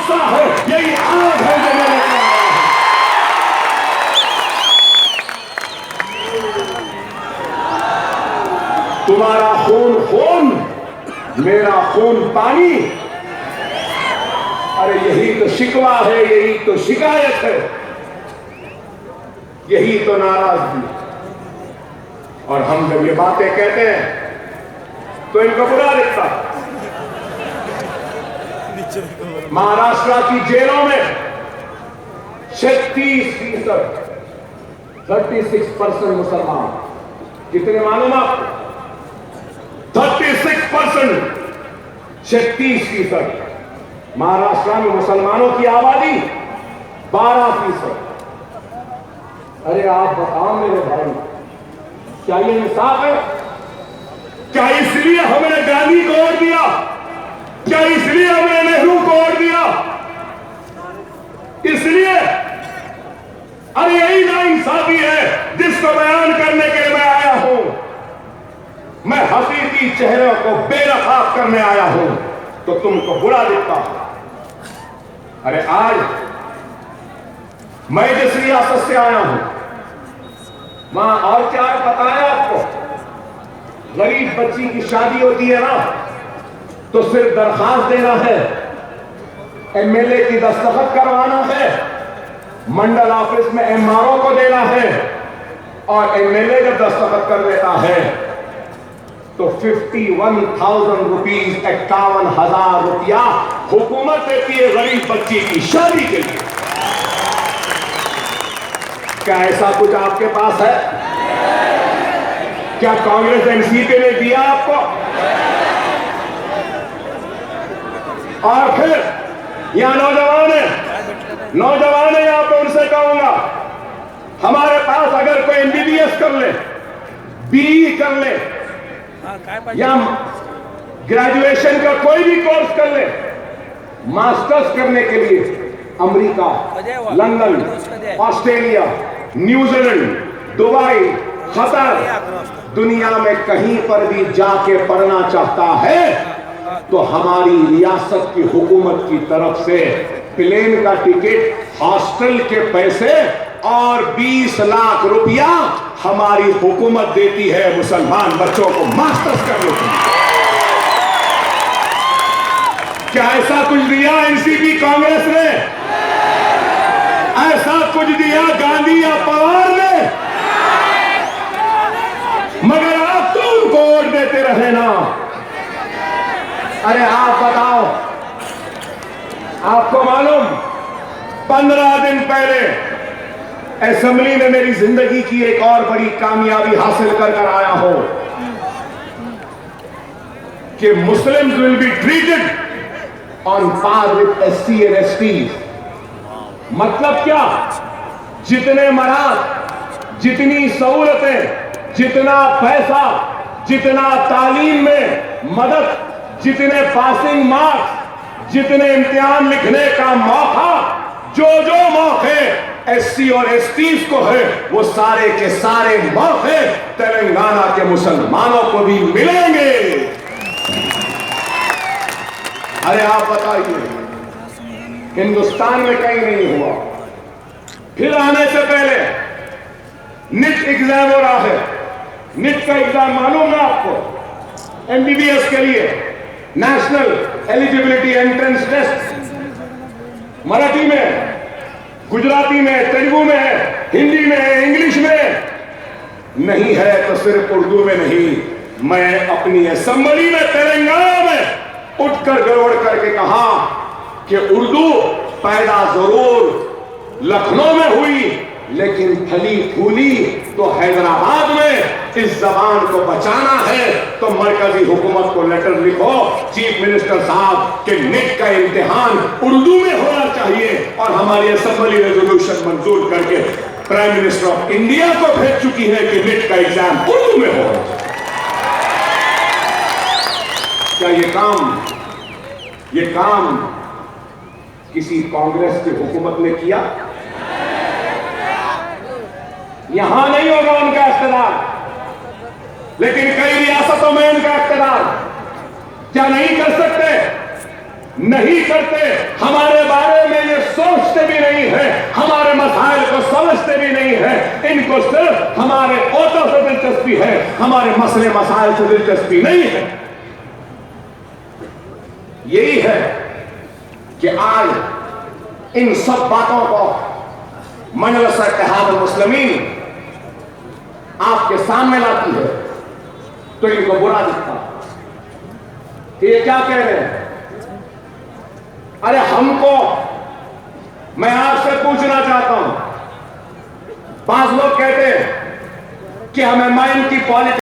गुस्सा है, यही आग है जो मेरे को आया है। तुम्हारा खून खून, मेरा खून पानी। अरे यही तो शिकवा है, यही तो शिकायत है, यही तो नाराजगी। और हम जब ये बातें कहते हैं तो इनको बुरा लगता। महाराष्ट्र की जेलों में 36%, 36% मुसलमान। कितने मालूम आपको? 36%, 36%। महाराष्ट्र में मुसलमानों की आबादी 12%। अरे आप बताओ मेरे भाई, क्या ये इंसाफ है? क्या इसलिए हमने गांधी को वोट दिया? क्या इसलिए हमने नेहरू को वोट दिया? इसलिए? अरे यही नाइंसाफी है जिसको बयान करने के लिए मैं आया हूं। मैं हकीकी चेहरे को बेनकाब करने आया हूं तो तुमको बुरा दिखता। अरे आज मैं जिस रियासत से आया हूं वहां और क्या बताया आपको, गरीब बच्ची की शादी होती है ना तो सिर्फ दरखास्त देना है, एमएलए की दस्तखत करवाना है, मंडल ऑफिस में एमआरओ को देना है, और एमएलए जब दस्तखत कर देता है तो 51,000 रुपीज, 51,000 रुपया हुकूमत देती है गरीब बच्ची की शादी के लिए। क्या ऐसा कुछ आपके पास है? क्या कांग्रेस एनसीपी ने दिया आपको? और फिर यहां नौजवान है, यहां पे उनसे कहूंगा, हमारे पास अगर कोई एमबीबीएस कर ले, बीई कर ले, या ग्रेजुएशन का कोई भी कोर्स कर ले, मास्टर्स करने के लिए America, London, Australia, New Zealand, Dubai, Qatar, दुनिया में कहीं पर भी जाके पढ़ना चाहता है तो हमारी रियासत की हुकूमत की तरफ से प्लेन का टिकट, हॉस्टल के पैसे और 20 लाख रुपया हमारी हुकूमत देती है मुसलमान बच्चों को मास्टर्स करने के लिए। क्या ऐसा कुछ दिया एनसीपी कांग्रेस ने? ऐसा कुछ दिया गांधी या पवार ने? मगर आप तो उनको वोट देते रहे ना। अरे आप बताओ, आपको मालूम 15 दिन पहले असेंबली में मेरी जिंदगी की एक और बड़ी कामयाबी हासिल कर आया हूं कि Muslims will be treated on par with SC and ST. मतलब क्या? जितने मराद, जितनी सहूलतें, जितना पैसा, जितना तालीम में मदद, जितने पासिंग मार्क्स, जितने इम्तिहान लिखने का मौका, जो मौके एससी और एसटीज को है, वो सारे के सारे मौके तेलंगाना के मुसलमानों को भी मिलेंगे। अरे आप बताइए, हिंदुस्तान में कहीं नहीं हुआ। फिर आने से पहले नीट एग्जाम हो रहा है। नीट का एग्जाम मालूम है आपको? एमबीबीएस के लिए national eligibility entrance test Marathi में, गुजराती में, तेलुगु में है, हिंदी में है, इंग्लिश में नहीं है तो सिर्फ उर्दू में नहीं। मैं अपनी असेंबली में तेलंगाना में उठकर गड़बड़ करके कहा कि उर्दू पैदा जरूर लखनऊ में हुई लेकिन फली फूली तो हैदराबाद में। इस जबान को बचाना है तो मरकजी हुकूमत को लेटर लिखो, चीफ मिनिस्टर साहब के नीट का इम्तिहान उर्दू में होना चाहिए। और हमारी असेंबली रेजोल्यूशन मंजूर करके प्राइम मिनिस्टर ऑफ इंडिया को भेज चुकी है कि नीट का एग्जाम उर्दू में हो। क्या ये काम किसी कांग्रेस की हुकूमत ने किया? यहां नहीं होगा उनका इख्तियार, लेकिन कई रियासतों में उनका इख्तियार। क्या नहीं कर सकते? नहीं करते। हमारे बारे इनको सिर्फ हमारे ओटों से दिलचस्पी है, हमारे मसले मसाइल से दिलचस्पी नहीं है। यही है कि आज इन सब बातों को मजलिस इत्तेहाद मुस्लिमीन आपके सामने लाती है तो इनको बुरा दिखता कि ये क्या कह रहे हैं। अरे हमको, मैं आपसे पूछना चाहता हूं, 5 लोग कहते हैं कि हमें माइन की पॉलिटिक्स